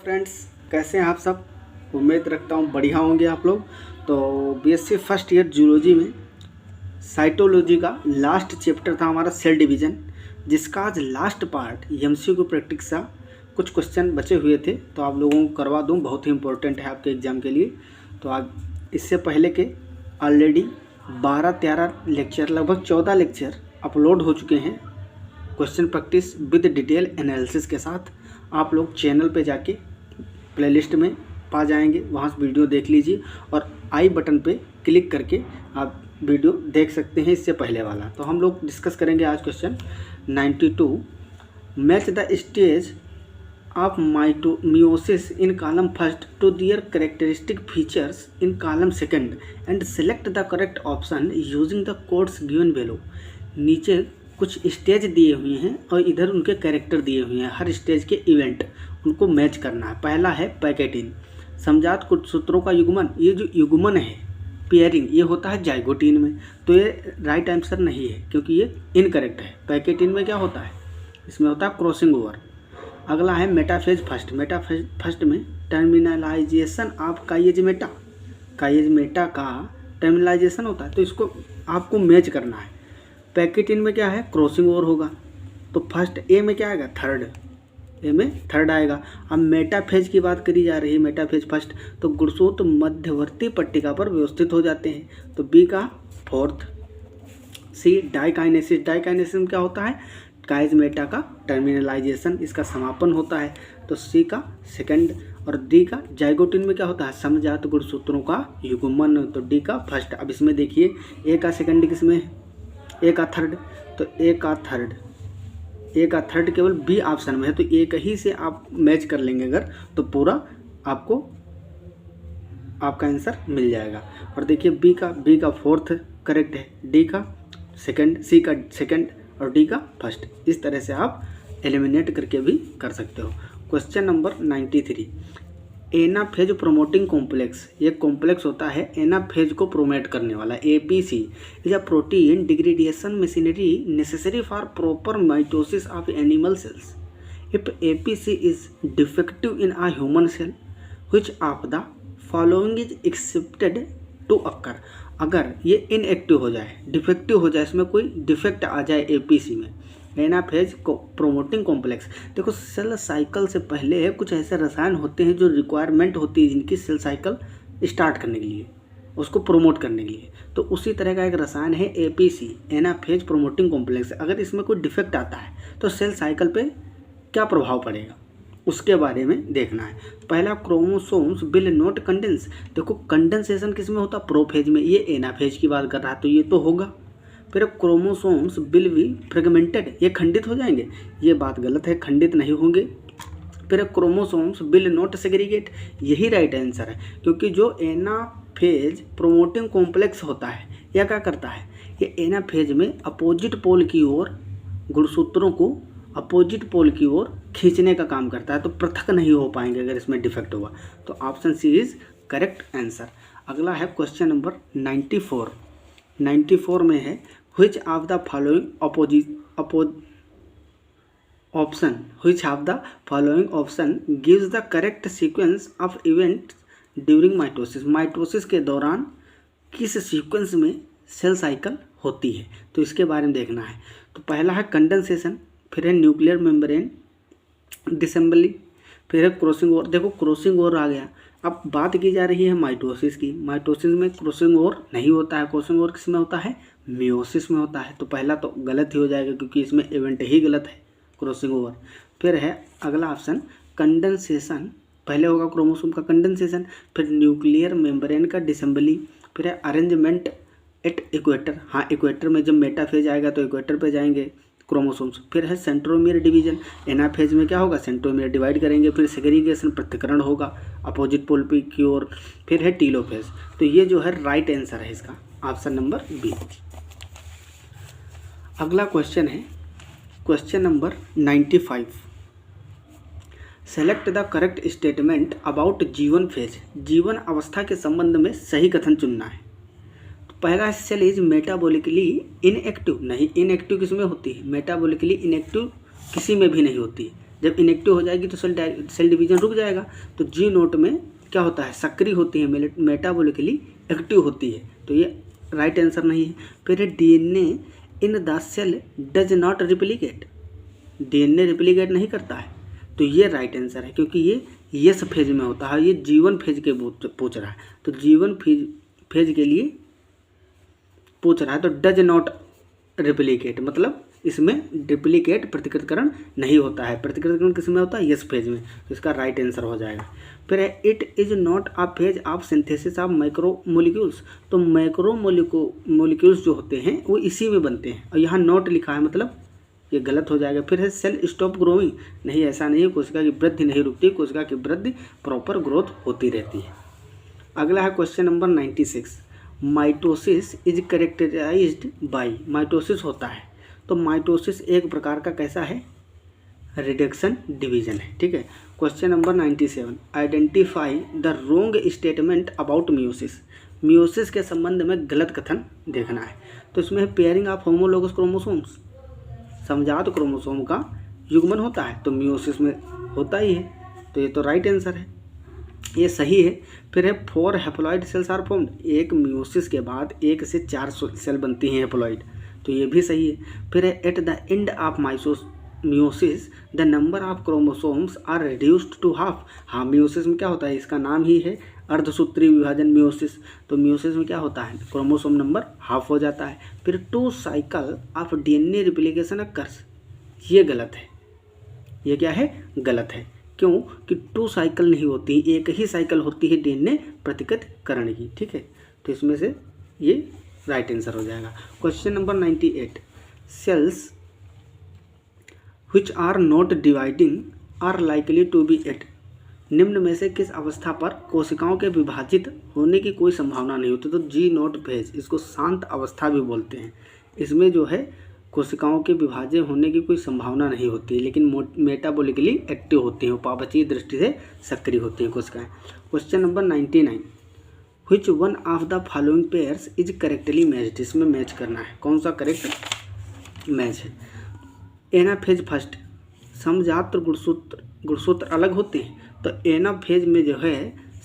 Friends, कैसे हैं आप सब। उम्मीद रखता हूँ बढ़िया होंगे आप लोग। तो बीएससी फर्स्ट ईयर जूलॉजी में साइटोलॉजी का लास्ट चैप्टर था हमारा सेल डिवीज़न, जिसका आज लास्ट पार्ट एमसीक्यू प्रैक्टिस का कुछ क्वेश्चन बचे हुए थे, तो आप लोगों को करवा दूँ। बहुत ही इंपॉर्टेंट है आपके एग्ज़ाम के लिए। तो आप इससे पहले के ऑलरेडी 12-13 लेक्चर, लगभग 14 लेक्चर अपलोड हो चुके हैं question practice with detail analysis के साथ। आप लोग चैनल पे जाके प्लेलिस्ट में पा जाएंगे, वहाँ से वीडियो देख लीजिए और आई बटन पे क्लिक करके आप वीडियो देख सकते हैं इससे पहले वाला। तो हम लोग डिस्कस करेंगे आज question 92। Match the stage of meiosis in column first to their characteristic features in column second and select the correct option using the codes given below. नीचे कुछ स्टेज दिए हुए हैं और इधर उनके कैरेक्टर दिए हुए हैं। हर स्टेज के इवेंट उनको मैच करना है। पहला है पैकेटिन, समझात कुछ सूत्रों का युग्मन। ये जो युग्मन है पेयरिंग, ये होता है जाइगोटीन में, तो ये राइट आंसर नहीं है क्योंकि ये इनकरेक्ट है। पैकेटिन में क्या होता है, इसमें होता है क्रॉसिंग ओवर। अगला है मेटाफेज फर्स्ट। मेटाफेज फर्स्ट में टर्मिनलाइजेशन ऑफ काइएज मेटा, काइएज मेटा का टर्मिनलाइजेशन होता है, तो इसको आपको मैच करना है। पैकेटिन में क्या है, क्रॉसिंग ओवर होगा, तो फर्स्ट ए में क्या आएगा, थर्ड, ए में थर्ड आएगा। अब मेटाफेज की बात करी जा रही है, मेटाफेज फर्स्ट, तो गुणसूत्र मध्यवर्ती पट्टिका पर व्यवस्थित हो जाते हैं, तो बी का फोर्थ। सी डाइकाइनेसिस, डाइकाइनेसिस में क्या होता है, काइज मेटा का टर्मिनलाइजेशन, इसका समापन होता है, तो सी का सेकंड। और डी का जाइगोटिन में क्या होता है, समजात गुणसूत्रों का युग्मन, तो डी का फर्स्ट। अब इसमें देखिए ए का सेकंड किसमें है, ए का थर्ड, तो ए का थर्ड, ए का थर्ड केवल बी ऑप्शन में है, तो एक ही से आप मैच कर लेंगे अगर, तो पूरा आपको आपका आंसर मिल जाएगा। और देखिए बी का फोर्थ करेक्ट है, डी का सेकंड, सी का सेकंड और डी का फर्स्ट। इस तरह से आप एलिमिनेट करके भी कर सकते हो। Question number 93, anaphase promoting complex. ये कॉम्प्लेक्स होता है एनाफेज को प्रोमोट करने वाला। APC is a protein degradation machinery necessary for proper mitosis of animal cells. If APC is defective in a human cell which of the following is accepted to occur. अगर ये inactive हो जाए, defective हो जाए, इसमें कोई defect आ जाए APC में, एनाफेज को प्रोमोटिंग कॉम्प्लेक्स। देखो सेल साइकिल से पहले कुछ ऐसे रसायन होते हैं जो रिक्वायरमेंट होती है जिनकी सेल साइकिल स्टार्ट करने के लिए, उसको प्रोमोट करने के लिए, तो उसी तरह का एक रसायन है एपीसी, एनाफेज प्रोमोटिंग कॉम्प्लेक्स। अगर इसमें कोई डिफेक्ट आता है तो सेल साइकिल पे क्या प्रभाव पड़ेगा उसके बारे में देखना है। पहला, क्रोमोसोम्स विल नॉट कंडेंस। देखो कंडेंसेशन किस में होता है, प्रोफेज में, ये एनाफेज की बात कर रहा है तो ये तो होगा। फिर क्रोमोसोम्स विल बी फ्रेगमेंटेड, ये खंडित हो जाएंगे, ये बात गलत है, खंडित नहीं होंगे। फिर क्रोमोसोम्स विल नॉट सेग्रीगेट, यही राइट आंसर है, क्योंकि जो एनाफेज प्रोमोटिंग कॉम्प्लेक्स होता है यह क्या करता है, ये एनाफेज में अपोजिट पोल की ओर गुणसूत्रों को अपोजिट पोल की ओर खींचने का काम करता है, तो पृथक नहीं हो पाएंगे अगर इसमें डिफेक्ट हुआ। तो option C is correct answer. अगला है क्वेश्चन नंबर 94 में है, which of the following option gives the correct sequence of event during mitosis. Mitosis के दौरान किस सीक्वेंस में सेल साइकिल होती है, तो इसके बारे में देखना है। तो पहला है कंडेंसेशन, फिर है न्यूक्लियर मेम्ब्रेन डिसेंबली, फिर है क्रॉसिंग ओवर। देखो क्रॉसिंग ओवर आ गया। अब बात की जा रही है माइटोसिस की। माइटोसिस में क्रॉसिंग ओवर नहीं होता है, क्रॉसिंग ओवर किस में होता है, मियोसिस में होता है, तो पहला तो गलत ही हो जाएगा क्योंकि इसमें इवेंट ही गलत है, क्रॉसिंग ओवर। फिर है अगला ऑप्शन कंडेंसेशन, पहले होगा क्रोमोसोम का कंडेंसेशन, फिर न्यूक्लियर मेम्ब्रेन का डिसेंबली, फिर है अरेंजमेंट एट इक्वेटर। हाँ, इक्वेटर में जब मेटाफेज आएगा तो इक्वेटर पे जाएंगे क्रोमोसोम्स। फिर है सेंट्रोमियर डिवीजन, एनाफेज में क्या होगा, सेंट्रोमियर डिवाइड करेंगे, फिर सेग्रीगेशन पृथक्करण होगा अपोजिट पोल की ओर, फिर है टीलोफेज। तो ये जो है राइट आंसर है इसका, ऑप्शन नंबर बी। अगला क्वेश्चन है question number 95, select the correct statement about जीवन फेज। जीवन अवस्था के संबंध में सही कथन चुनना है। पहला सेल इज मेटाबॉलिकली इनएक्टिव, नहीं, इनएक्टिव किस में होती है, मेटाबॉलिकली इनएक्टिव किसी में भी नहीं होती है, जब इनएक्टिव हो जाएगी तो सेल डिवीजन रुक जाएगा। तो जी नोट में क्या होता है, सक्रिय होती है, मेटाबॉलिकली एक्टिव होती है, तो ये राइट आंसर नहीं है। फिर DNA in the cell does not replicate, DNA replicate नहीं करता है, तो ये राइट आंसर है, क्योंकि ये यस फेज में होता है। ये जीवन फेज के पूछ रहा है, तो जीवन फेज के लिए पूछ रहा है, तो डज नॉट रिप्लिकेट मतलब इसमें डुप्लीकेट प्रतिकृतिकरण नहीं होता है। प्रतिकृतिकरण किस में होता है, यस फेज में, तो इसका राइट आंसर हो जाएगा। फिर है it is not a phase of synthesis of micro molecules, तो माइक्रो मोलिक्यूल्स जो होते हैं वो इसी में बनते हैं, और यहाँ नॉट लिखा है मतलब ये गलत हो जाएगा। फिर है सेल स्टॉप ग्रोइंग, नहीं ऐसा नहीं है, कोशिका की वृद्धि नहीं रुकती, कोशिका की वृद्धि प्रॉपर ग्रोथ होती रहती है। अगला है question number 96, mitosis is characterised by, mitosis होता है, तो माइटोसिस एक प्रकार का कैसा है, रिडक्शन डिवीजन है, ठीक है। Question number 97, identify the wrong statement about meiosis, meiosis के संबंध में गलत कथन देखना है। तो इसमें है पेयरिंग ऑफ होमोलोगस क्रोमोसोम्स, समजात क्रोमोसोम का युग्मन होता है, तो मियोसिस में होता ही है, तो ये तो राइट आंसर है, ये सही है। फिर है 4 हैप्लॉइड सेल्स आर फॉर्म्ड, एक मियोसिस के बाद 1 से 4 सेल बनती हैं हैप्लॉइड, तो ये भी सही है। फिर है at the end of meiosis the number of chromosomes are reduced to half, हाँ मियोसिस में क्या होता है, इसका नाम ही है अर्धसूत्री विभाजन मियोसिस, तो मियोसिस में क्या होता है, क्रोमोसोम नंबर हाफ हो जाता है। फिर 2 cycle of DNA replication occurs, ये गलत है, ये क्या है, गलत है, क्यों कि 2 साइकिल नहीं होती, एक ही साइकिल होती है डीएनए प्रतिकृतिकरण की, ठीक है, तो इसमें से ये राइट आंसर हो जाएगा। Question number 98, cells which are not dividing are likely to be at, निम्न में से किस अवस्था पर कोशिकाओं के विभाजित होने की कोई संभावना नहीं होती, तो जी नॉट फेज, इसको शांत अवस्था भी बोलते हैं। इसमें जो है कोशिकाओं के विभाजन होने की कोई संभावना नहीं होती है, लेकिन मेटाबॉलिकली एक्टिव होती हैं, उपापचयी दृष्टि से सक्रिय होती हैं कोशिकाएं। Question number 99, which one of the following pairs is correctly matched, इसमें मैच करना है, कौन सा करेक्ट मैच है। एनाफेज फर्स्ट, समजात गुणसूत्र अलग होते हैं, तो एनाफेज में जो है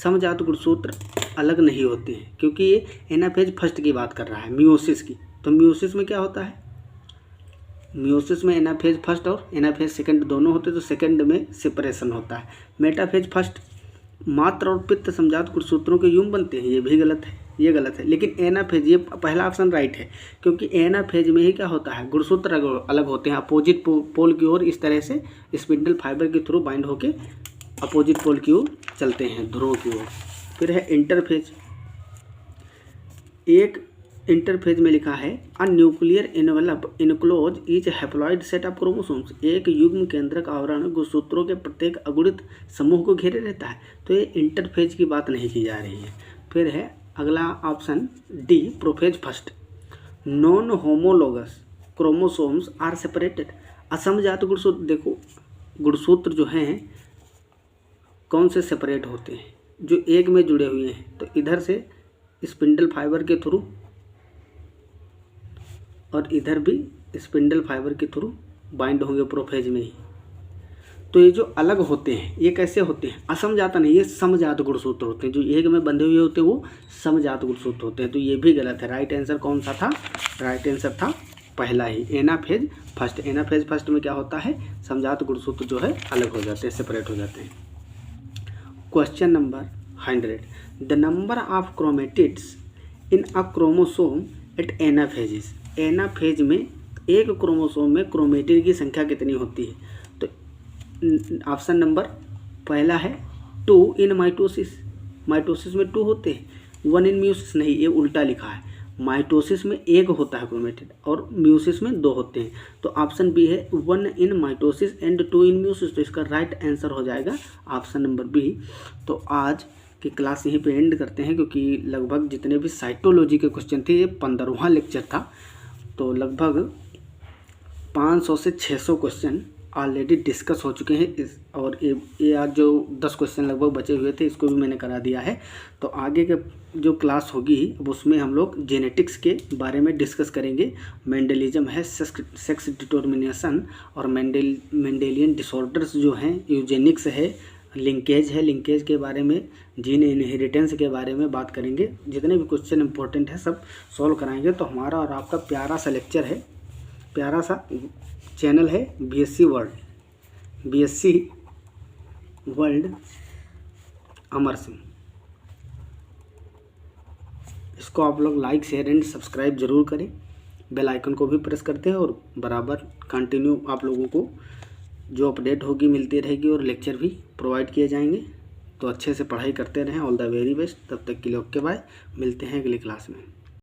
समजात गुणसूत्र अलग नहीं होते हैं, क्योंकि ये एनाफेज फर्स्ट की बात कर रहा है, मियोसिस की। तो मियोसिस में क्या होता है, मियोसिस में एनाफेज फर्स्ट और एनाफेज सेकंड दोनों होते हैं, तो सेकंड में सेपरेशन होता है। मेटाफेज फर्स्ट मात्र और पित्त समजात गुणसूत्रों के युग्म बनते हैं, ये भी गलत है, ये गलत है। लेकिन एनाफेज, ये पहला ऑप्शन राइट है, क्योंकि एनाफेज में ही क्या होता है, गुणसूत्र अलग होते हैं, अपोजिट पोल की ओर इस तरह से स्पिंडल फाइबर के थ्रू बाइंड होके अपोजिट पोल की ओर चलते हैं, ध्रुव की ओर। फिर है इंटरफेज, एक इंटरफेज में लिखा है a nuclear envelope enclose each haploid set of chromosomes, एक युग्म केंद्रक आवरण गुणसूत्रों के प्रत्येक अगुणित समूह को घेरे रहता है, तो ये इंटरफेज की बात नहीं की जा रही है। फिर है अगला option D, prophase first, non homologous chromosomes are separated, असमजात गुणसूत्र, देखो गुणसूत्र जो हैं कौन से सेपरेट होते हैं, जो एक में जुड़े हुए हैं, तो इधर से स्पिंडल फाइबर के थ्रू और इधर भी स्पिंडल फाइबर के थ्रू बाइंड होंगे प्रोफेज में ही। तो ये जो अलग होते हैं ये कैसे होते हैं, असमजात नहीं, ये समजात गुणसूत्र होते हैं, जो एक में बंधे हुए होते हैं वो समजात गुणसूत्र होते हैं, तो ये भी गलत है। राइट आंसर कौन सा था, राइट आंसर था पहला ही, एनाफेज फर्स्ट। एनाफेज फर्स्ट में क्या होता है, समजात गुणसूत्र जो है अलग हो जाते हैं, सेपरेट हो जाते हैं। Question number 100, the number of chromatids in a chromosome at anaphase is, anaphase में एक क्रोमोसोम में क्रोमेटिड की संख्या कितनी होती है, तो ऑप्शन नंबर पहला है 2 इन माइटोसिस, माइटोसिस में 2 होते हैं, 1 इन म्यूसिस नहीं, ये उल्टा लिखा है, माइटोसिस में 1 होता है क्रोमेटिड और म्यूसिस में 2 होते हैं, तो ऑप्शन बी है 1 इन माइटोसिस एंड 2 इन म्यूसिस, तो इसका राइट आंसर हो जाएगा ऑप्शन नंबर बी। तो आज की क्लास यहीं पे एंड करते हैं, क्योंकि लगभग जितने भी साइटोलॉजी के क्वेश्चन थे, ये 15वां लेक्चर था, तो लगभग 500 से 600 क्वेश्चन ऑलरेडी डिस्कस हो चुके हैं इस, और ये आज जो 10 क्वेश्चन लगभग बचे हुए थे इसको भी मैंने करा दिया है। तो आगे के जो क्लास होगी अब उसमें हम लोग जेनेटिक्स के बारे में डिस्कस करेंगे। मेंडलिज्म है, सेक्स डिटर्मिनेशन और मेंडेलियन डिसऑर्डर्स जो हैं, यूजेनिक्स है, लिंकेज है, लिंकेज के बारे में, जीन इनहेरिटेंस के बारे में बात करेंगे। जितने भी क्वेश्चन इंपॉर्टेंट है सब सॉल्व कराएंगे। तो हमारा और आपका प्यारा सा लेक्चर है, प्यारा सा चैनल है बीएससी वर्ल्ड अमर सिंह। इसको आप लोग लाइक शेयर एंड सब्सक्राइब ज़रूर करें, बेल आइकन को भी प्रेस करते हैं और बराबर कंटिन्यू आप लोगों को जो अपडेट होगी मिलती रहेगी और लेक्चर भी प्रोवाइड किए जाएंगे। तो अच्छे से पढ़ाई करते रहें। All the very best. तब तक के लिए ओके बाय, मिलते हैं अगली क्लास में।